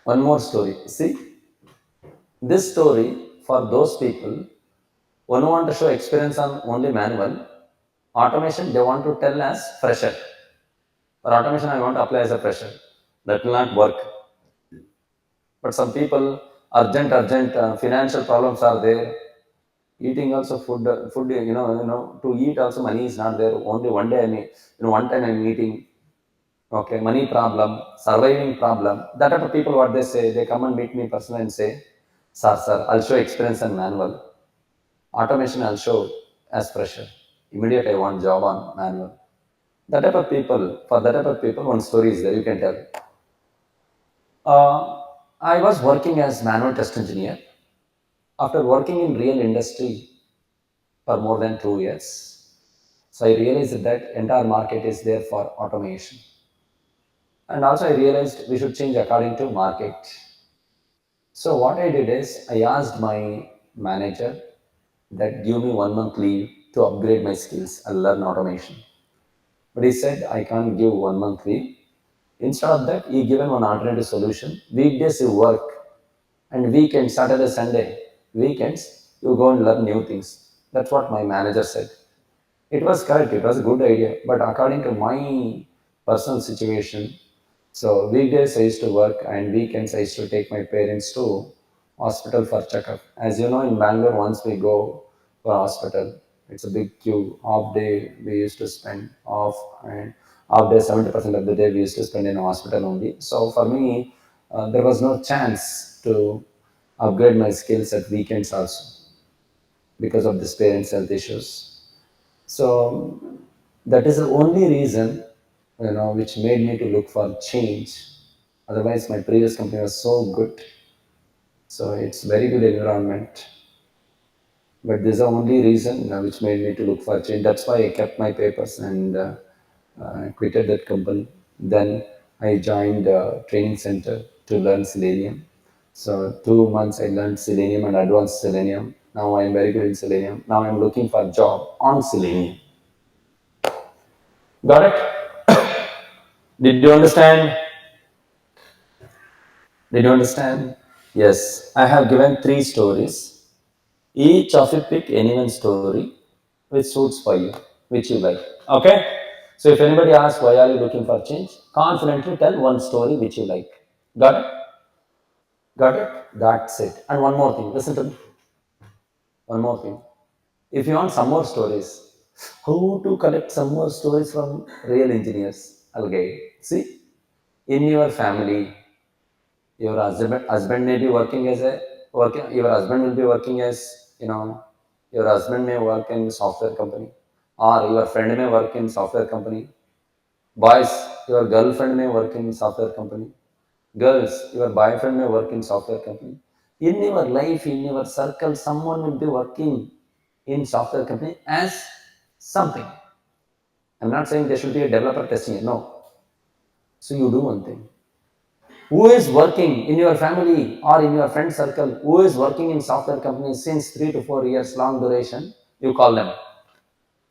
A: One more story. See, this story for those people who want to show experience on only manual, automation they want to tell as fresher. For automation, I want to apply as a fresher. That will not work. But some people, urgent financial problems are there. Eating also food. To eat also money is not there. Only one day I mean, one time I'm eating. Okay, money problem, surviving problem. That type of people, what they say, they come and meet me personally and say, sir, I'll show experience and manual. Automation, I'll show as fresher. Immediate, I want job on manual. That type of people, for that type of people, one story is there, you can tell. I was working as manual test engineer. After working in real industry for more than 2 years, so I realized that entire market is there for automation. And also I realized we should change according to market. So what I did is I asked my manager that give me 1 month leave to upgrade my skills and learn automation. But he said I can't give 1 month leave. Instead of that, he given one alternative solution. Weekdays you work and weekends, Saturday, Sunday, weekends, you go and learn new things. That's what my manager said. It was correct, it was a good idea. But according to my personal situation, so weekdays I used to work and weekends I used to take my parents to hospital for checkup. As you know, in Bangalore, once we go for hospital, it's a big queue. Half day we used to spend off, and half day 70% of the day we used to spend in hospital only. So for me, there was no chance to upgrade my skills at weekends also because of this parents' health issues. So that is the only reason, which made me to look for change. Otherwise, my previous company was so good. So it's very good environment. But this is the only reason which made me to look for change. That's why I kept my papers and quitted that company. Then I joined a training center to learn Selenium. So 2 months I learned Selenium and advanced Selenium. Now I am very good in Selenium. Now I am looking for a job on Selenium. Got it? Did you understand? Did you understand? Yes. I have given 3 stories. Each of you pick any one story which suits for you, which you like. Okay? So if anybody asks why are you looking for change, confidently tell one story which you like. Got it? Got it? That's it. And one more thing. Listen to me. One more thing. If you want some more stories, how to collect some more stories from real engineers? I'll guide. See, in your family, your husband may be working as a working your husband will be working as your husband may work in software company, or your friend may work in software company. Boys, your girlfriend may work in software company. Girls, your boyfriend may work in software company. In your life, in your circle, someone will be working in software company as something. I'm not saying there should be a developer testing it, no. So you do one thing. Who is working in your family or in your friend circle, who is working in software companies since 3 to 4 years long duration, you call them.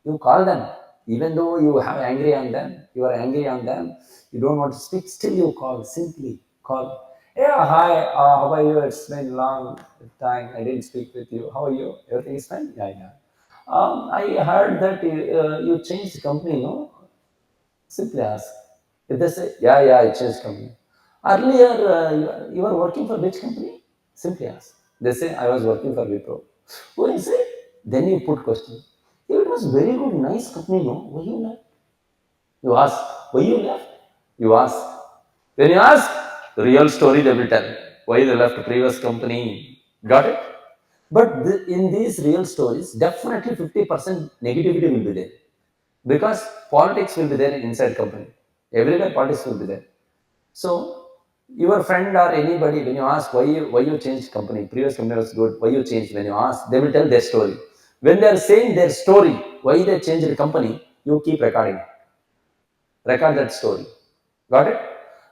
A: You call them. Even though you have angry on them, you are angry on them, you don't want to speak, still you call, simply call. Yeah, hi, how are you? It's been long time, I didn't speak with you. How are you? Everything is fine? Yeah, yeah. I heard that you changed the company, no? Simply ask. If they say, yeah, yeah, I changed company. Earlier, you were working for which company? Simply ask. They say, I was working for Wipro. Who is it? Then you put question. If it was very good, nice company, no? Why you left? You ask, why you left? You ask. When you ask, the real story they will tell. Why they left the previous company. Got it? But in these real stories, definitely 50% negativity will be there. Because politics will be there inside company. Everywhere politics will be there. So your friend or anybody, when you ask why you changed company, previous company was good, why you changed, when you ask, they will tell their story. When they are saying their story, why they changed the company, you keep recording. Record that story. Got it?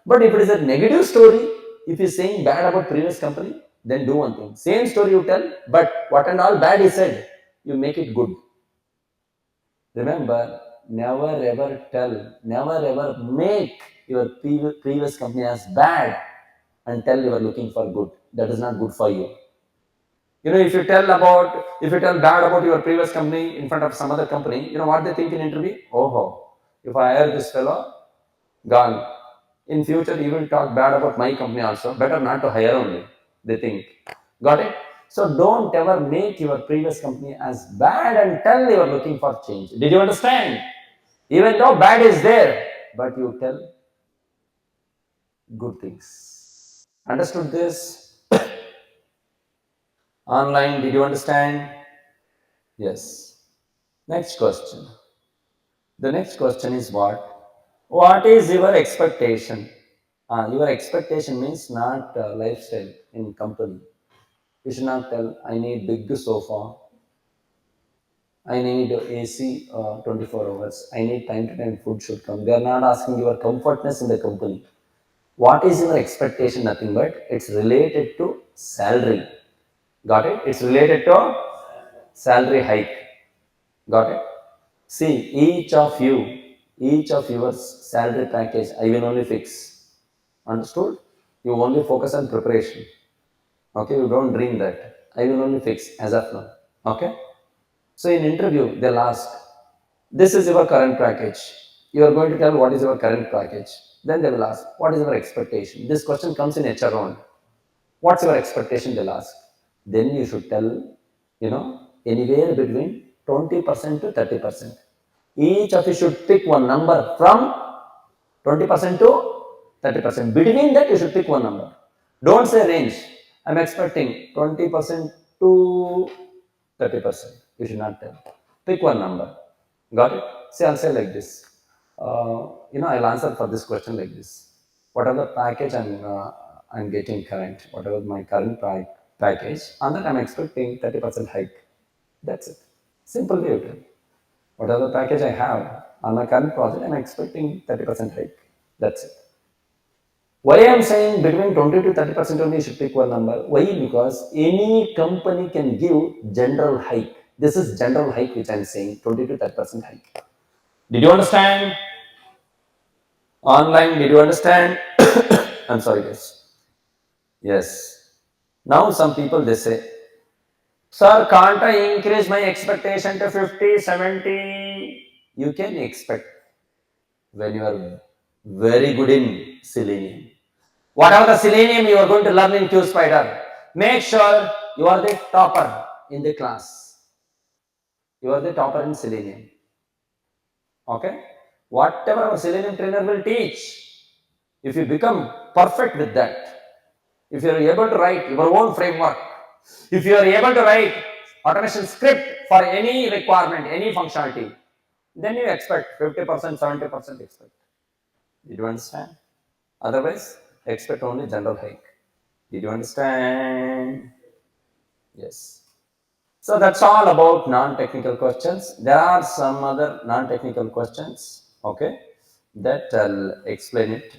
A: But if it is a negative story, if you're saying bad about previous company, then do one thing. Same story you tell, but what and all bad he said, you make it good. Remember, never ever tell, never ever make your previous company as bad and tell you are looking for good. That is not good for you. If you tell bad about your previous company in front of some other company, you know what they think in interview? Oh, if I hire this fellow, gone. In future, he will talk bad about my company also. Better not to hire only. They think. Got it? So don't ever make your previous company as bad and tell you are looking for change. Did you understand? Even though bad is there, but you tell good things. Understood this? Online, did you understand? Yes. Next question. The next question is what? What is your expectation? Your expectation means not lifestyle in company. You should not tell, I need big sofa, I need AC 24 hours, I need time to time food should come. They are not asking your comfortness in the company. What is your expectation? Nothing but it's related to salary. Got it? It's related to salary hike. Got it? See, each of your salary package, I will only fix. Understood? You only focus on preparation. Okay, you don't dream that. I will only fix as of now. Okay? So in interview, they'll ask, this is your current package. You are going to tell what is your current package. Then they will ask, what is your expectation? This question comes in HR round. What's your expectation? They'll ask. Then you should tell, anywhere between 20% to 30%. Each of you should pick one number from 20% to 30%. Between that, you should pick one number. Don't say range. I'm expecting 20% to 30%. You should not tell. Pick one number. Got it? See, I'll say like this. I'll answer for this question like this. Whatever package I'm getting current, whatever my current package, on that I'm expecting 30% hike. That's it. Simple way to tell. Whatever package I have on my current project, I'm expecting 30% hike. That's it. Why I'm saying between 20 to 30% only you should pick one number? Why? Because any company can give general hike. This is general hike which I'm saying, 20 to 30% hike. Did you understand? Online, did you understand? I'm sorry, guys. Yes. Now some people they say, sir, can't I increase my expectation to 50, 70? You can expect when you are very good in Selenium. Whatever the Selenium you are going to learn in QSpider, make sure you are the topper in the class. You are the topper in Selenium. Okay? Whatever our Selenium trainer will teach, if you become perfect with that, if you are able to write your own framework, if you are able to write automation script for any requirement, any functionality, then you expect 50%, 70% expect. Did you understand? Otherwise, expect only general hike. Did you understand? Yes. So that's all about non-technical questions. There are some other non-technical questions, okay, that I'll explain it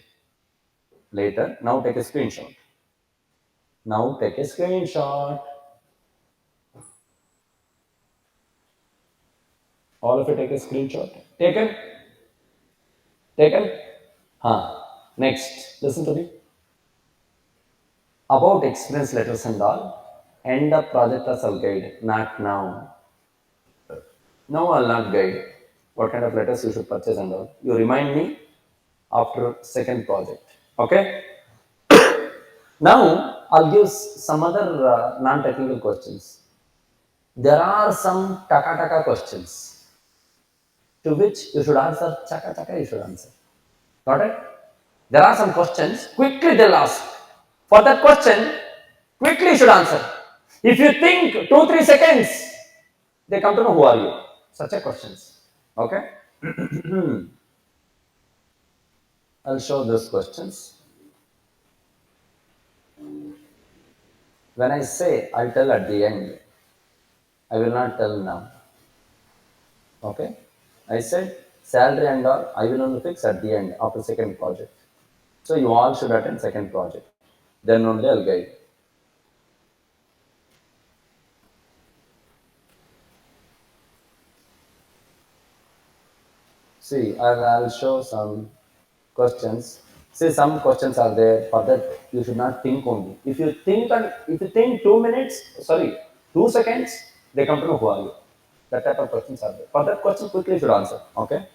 A: later. Now take a screenshot. Now take a screenshot. All of you take a screenshot. Taken? Taken? Next, listen to me. About experience letters and all, end of project as I'll guide. Not now. Now I'll not guide. What kind of letters you should purchase and all. You remind me after second project. Okay? Now I'll give some other non-technical questions. There are some taka questions to which you should answer chaka you should answer. Got it? There are some questions, quickly they'll ask. For that question, quickly you should answer. If you think 2-3 seconds, they come to know who are you. Such a questions. Okay? I'll show those questions. When I say I'll tell at the end, I will not tell now. Okay? I said salary and all, I will only fix at the end after second project. So you all should attend second project. Then only I'll guide. See, I'll show some questions. See, some questions are there. For that, you should not think only. If you think 2 minutes, sorry, 2 seconds, they come to know who are you. That type of questions are there. For that question, quickly you should answer. Okay.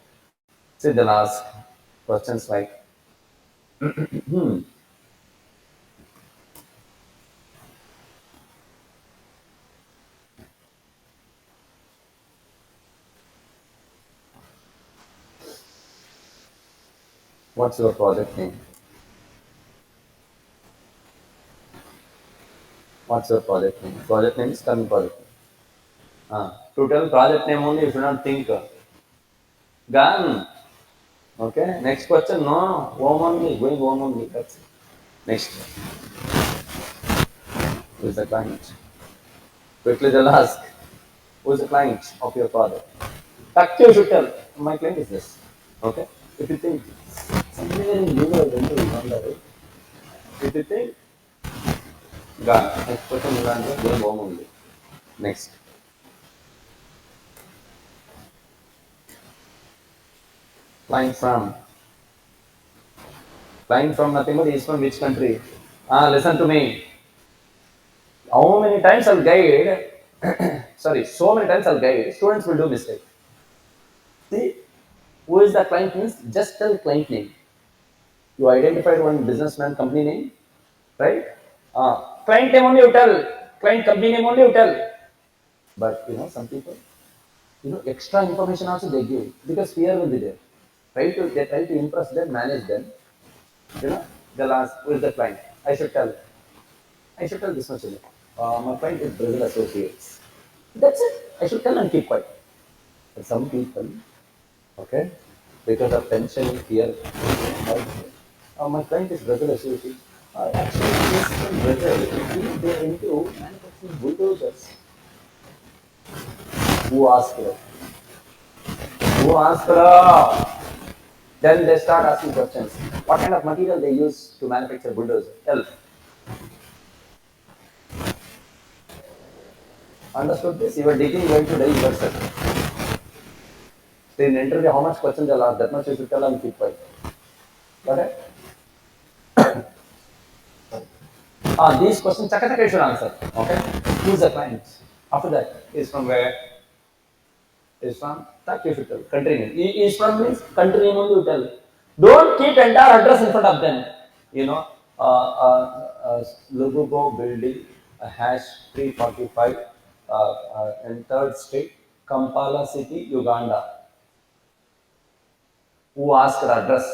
A: See, they'll ask questions like, "What's your project name? What's your project name?" Project name is current project name. To tell project name only, you should not think. Gun. Okay. Next question. No. Home only. Going home only. That's it. Next. Who is the client? Quickly they'll ask. Who is the client of your project? Fact you should tell. My client is this. Okay. If you think somewhere in you are going to remember it. If you think gun. Next question will answer going home only. Next. Client from. Client from nothing but is from which country? Listen to me. How many times I'll guide? Sorry, so many times I'll guide. Students will do mistake. See, who is the client means? Just tell client name. You identified one businessman company name, right? Client name only you tell. Client company name only you tell. But some people, extra information also they give because fear will be there. They try to impress them, manage them. They'll ask, who is the client? I should tell. I should tell this much only. My client is Brazil Associates. That's it. I should tell and keep quiet. But some people, okay, because of tension, fear, my client is Brazil Associates. Actually, he's from Brazil. They're into manufacturing bulldozers. Who asked her? Who asked her? Then they start asking questions. What kind of material they use to manufacture bulldozers? Tell. Understood this? You are digging going to die yourself. So in interview, how much questions they'll ask, that much you should tell and keep quiet. Got it? These questions, chaka you should answer. Okay? Who's the client? After that, is from where? Is from, tak you should tell. Country name. Is from means country name only you tell. Don't keep entire address in front of them. Lugubo building, hash 345, in third street, Kampala city, Uganda. Who asked her address?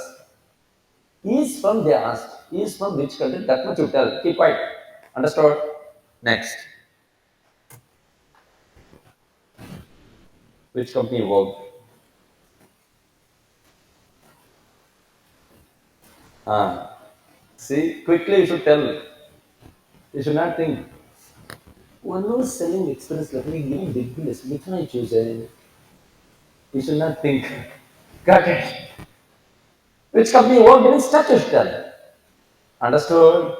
A: Is from they asked. Is from which country? That much you tell. Keep quiet. Understood? Next. Which company you work? See, quickly you should tell. You should not think. One who's selling experience learning, giving big list. Which one I choose? You should not think. Got it. Which company you work in? Stuck you should tell. Understood?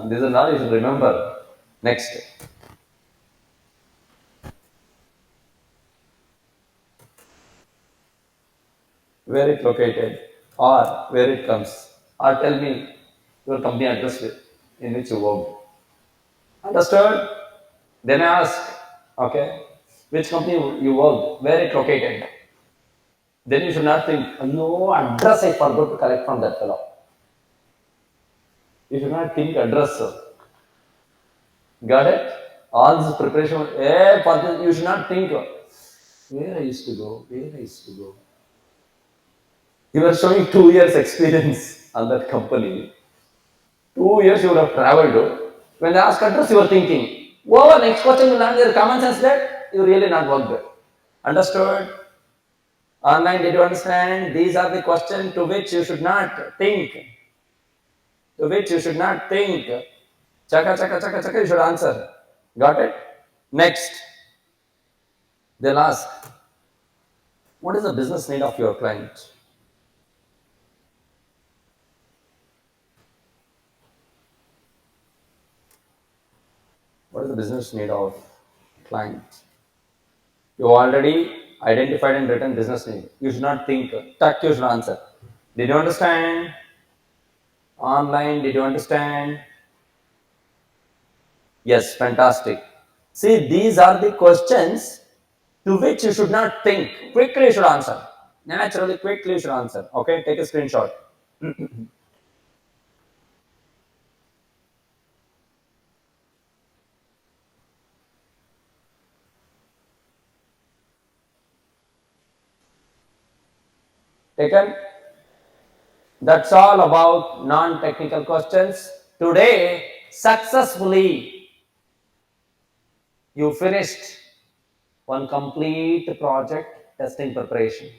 A: This is all you should remember. Next. where it located, or where it comes, or tell me your company address in which you work. Understood? Then I ask, okay, which company you work, where it located. Then you should not think, no address I forgot to collect from that fellow. You should not think address. Got it? All this preparation, for this, you should not think where I used to go, where I used to go. You are showing 2 years experience on that company. 2 years you would have traveled. When they ask address, you are thinking, whoa, next question will not get common sense that you really not work there. Understood? Online, did you understand? These are the questions to which you should not think. To which you should not think. Chaka, chaka, chaka, chaka, you should answer. Got it? Next, they'll ask, what is the business need of your client? What is the business need of client? You already identified and written business need. You should not think, tuck, you should answer. Did you understand? Online, did you understand? Yes, fantastic. See, these are the questions to which you should not think. Quickly you should answer. Naturally, quickly you should answer. Okay, take a screenshot. Taken? That's all about non-technical questions. Today, successfully, you finished one complete project testing preparation.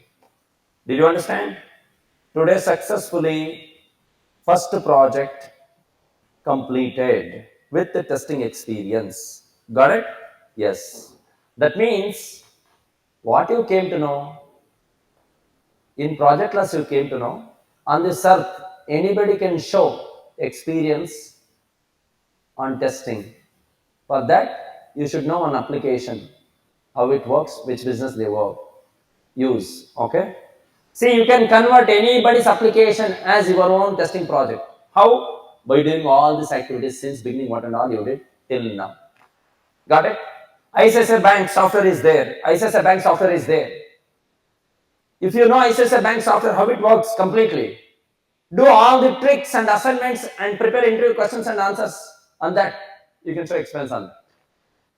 A: Did you understand? Today, successfully, first project completed with the testing experience. Got it? Yes. That means what you came to know in project class, you came to know on this earth, anybody can show experience on testing. For that, you should know an application, how it works, which business they work, use. Okay? See, you can convert anybody's application as your own testing project. How? By doing all these activities since beginning, what and all you did till now. Got it? ICICI Bank software is there. ICICI Bank software is there. If you know ICICI Bank software, how it works completely, do all the tricks and assignments and prepare interview questions and answers on that. You can show experience on that.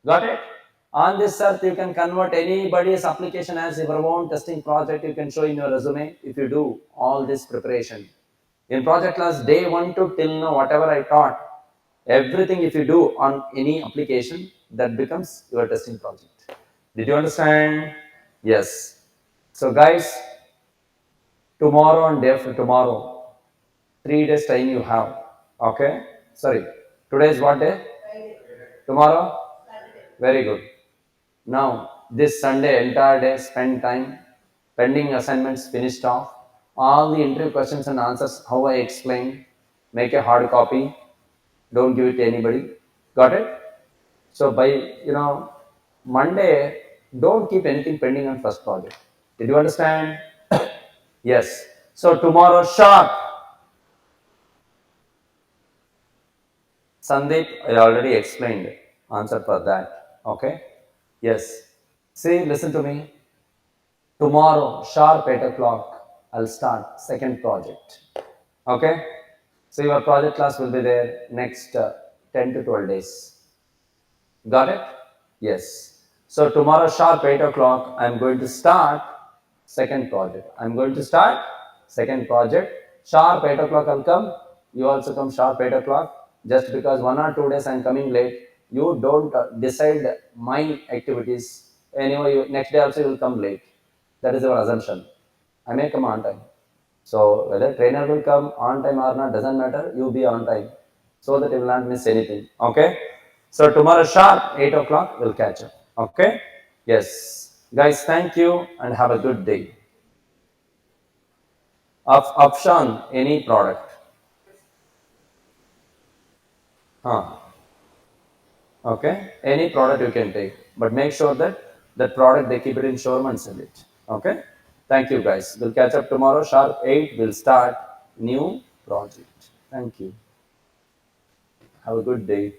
A: Got it? On this earth, you can convert anybody's application as your own testing project. You can show in your resume if you do all this preparation. In project class, day 1 to till now, whatever I taught, everything if you do on any application, that becomes your testing project. Did you understand? Yes. So guys, tomorrow and day after tomorrow, 3 days time you have. Okay? Sorry. Today is what day? Tomorrow? Very good. Now, this Sunday, entire day, spend time. Pending assignments finished off. All the interview questions and answers, how I explained. Make a hard copy. Don't give it to anybody. Got it? So by, Monday, don't keep anything pending on first project. Did you understand? Yes. So tomorrow sharp. Sandeep, I already explained answer for that. Okay? Yes. See, listen to me. Tomorrow, sharp 8 o'clock, I'll start second project. Okay? So your project class will be there next 10 to 12 days. Got it? Yes. So tomorrow, sharp 8 o'clock, I'm going to start second project. I'm going to start second project. Sharp 8 o'clock, I'll come. You also come sharp 8 o'clock. Just because 1 or 2 days I'm coming late, you don't decide my activities. Anyway, next day also you will come late. That is your assumption. I may come on time. So whether trainer will come on time or not doesn't matter. You be on time so that you will not miss anything. Okay. So tomorrow sharp 8 o'clock we'll catch up. Okay. Yes. Guys, thank you and have a good day. Afshan, any product. Huh. Okay. Any product you can take, but make sure that that product they keep it in showroom and sell it. Okay. Thank you, guys. We'll catch up tomorrow. Sharp 8. We'll start new project. Thank you. Have a good day.